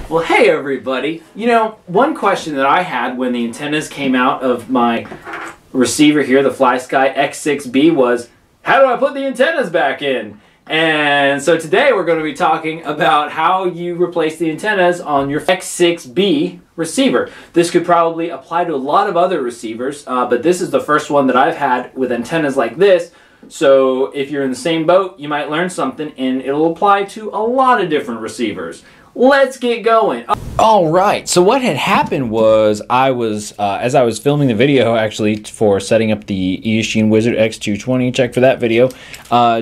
Well, hey everybody. You know, one question that I had when the antennas came out of my receiver here, the Flysky X6B, was, how do I put the antennas back in? And so today we're going to be talking about how you replace the antennas on your X6B receiver. This could probably apply to a lot of other receivers, but this is the first one that I've had with antennas like this. So if you're in the same boat, you might learn something, and it'll apply to a lot of different receivers. Let's get going. All right, so what had happened was as I was filming the video actually for setting up the Eachine Wizard X220, check for that video,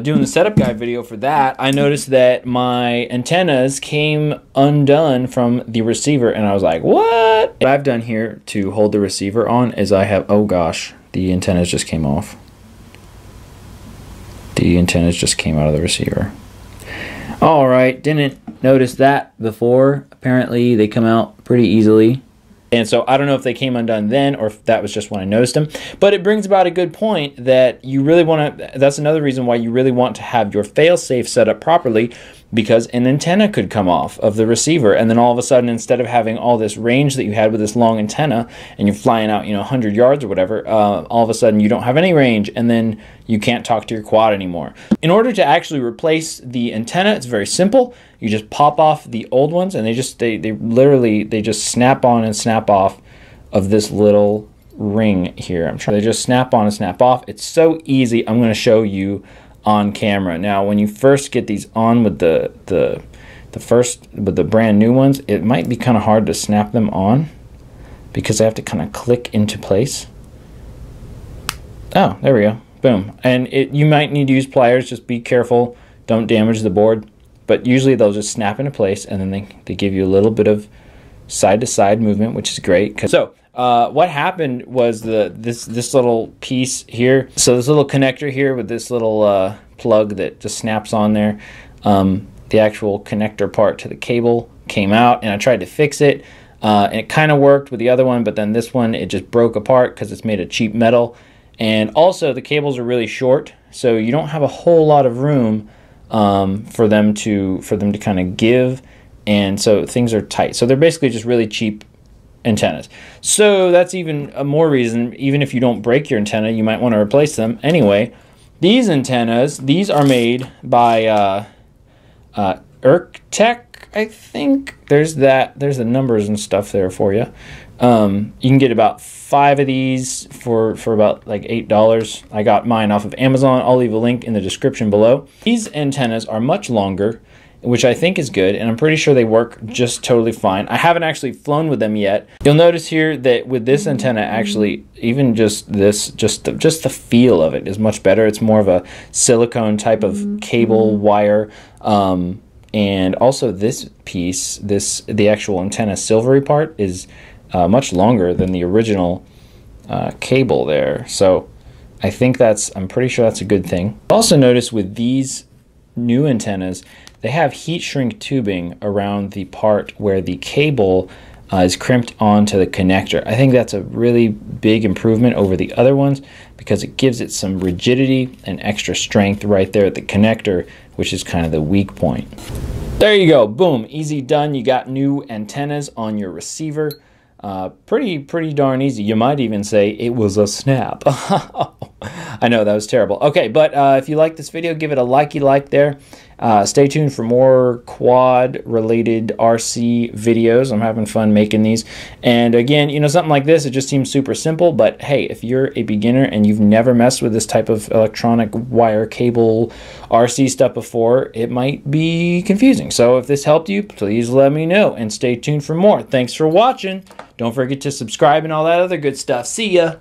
doing the setup guide video for that, I noticed that my antennas came undone from the receiver, and I was like, what? What I've done here to hold the receiver on is I have, oh gosh, the antennas just came off. The antennas just came out of the receiver. All right, didn't notice that before. Apparently they come out pretty easily. And so I don't know if they came undone then or if that was just when I noticed them. But it brings about a good point that you really want to, that's another reason why you really want to have your fail-safe set up properly, because an antenna could come off of the receiver, and then all of a sudden, instead of having all this range that you had with this long antenna and you're flying out, 100 yards or whatever, all of a sudden you don't have any range, and then you can't talk to your quad anymore. In order to actually replace the antenna, it's very simple. You just pop off the old ones, and they literally just snap on and snap off of this little ring here. They just snap on and snap off. It's so easy. I'm going to show you on camera. Now, when you first get these on with the brand new ones, it might be kind of hard to snap them on because they have to kind of click into place. Oh, there we go. Boom. And you might need to use pliers. Just be careful. Don't damage the board. But usually they'll just snap into place, and then they give you a little bit of side-to-side movement, which is great. So what happened was this little piece here, so this little connector here with this little plug that just snaps on there, the actual connector part to the cable came out, and I tried to fix it, and it kind of worked with the other one, but then this one, it just broke apart because it's made of cheap metal. And also the cables are really short, so you don't have a whole lot of room for them to kind of give, and so things are tight. So they're basically just really cheap antennas. So that's even more reason, even if you don't break your antenna, you might want to replace them. Anyway, these antennas, these are made by Irctek, I think. There's the numbers and stuff there for you. You can get about 5 of these for about like $8. I got mine off of Amazon. I'll leave a link in the description below. These antennas are much longer, which I think is good, and I'm pretty sure they work just totally fine. I haven't actually flown with them yet. You'll notice here that with this antenna, actually, even just the feel of it is much better. It's more of a silicone type of cable wire. And also this piece, the actual antenna silvery part is much longer than the original cable there. So I think I'm pretty sure that's a good thing. Also notice with these new antennas, they have heat shrink tubing around the part where the cable is crimped onto the connector. I think that's a really big improvement over the other ones because it gives it some rigidity and extra strength right there at the connector, which is kind of the weak point. There you go, boom, easy done. You got new antennas on your receiver. Pretty darn easy. You might even say it was a snap. I know, that was terrible. Okay, but if you like this video, give it a like there. Stay tuned for more quad-related RC videos. I'm having fun making these. And again, something like this, it just seems super simple. But hey, if you're a beginner and you've never messed with this type of electronic wire cable RC stuff before, it might be confusing. So if this helped you, please let me know. And stay tuned for more. Thanks for watching. Don't forget to subscribe and all that other good stuff. See ya!